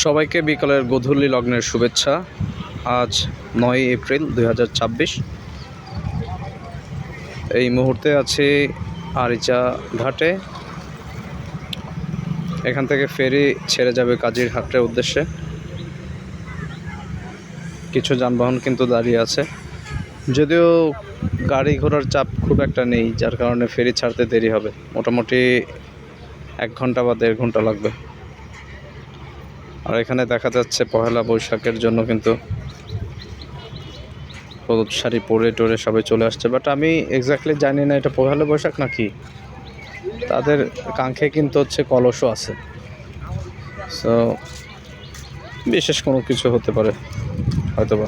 সবাইকে বিকালের গোধূলি লগ্নের শুভেচ্ছা। আজ ৯ এপ্রিল ২০২৬। এই মুহূর্তে আছি আরিচা ঘাটে। এখান থেকে ফেরি ছেড়ে যাবে কাজিরহাটের উদ্দেশ্যে। কিছু যানবাহন কিন্তু দাঁড়িয়ে আছে, যদিও গাড়ি ঘোড়ার চাপ খুব একটা নেই, যার কারণে ফেরি ছাড়তে দেরি হবে। মোটামুটি ১ ঘন্টা বা ১.৫ ঘন্টা লাগবে। আর এখানে দেখা যাচ্ছে পহেলা বৈশাখের জন্য কিন্তু হলুদ শাড়ি পরে টরে সবাই চলে আসছে, বাট আমি এক্স্যাক্টলি জানি না এটা পহেলা বৈশাখ নাকি। তাদের কাঙ্ক্ষে কিন্তু হচ্ছে কলসও আছে, সো বিশেষ কোনো কিছু হতে পারে হয়তোবা।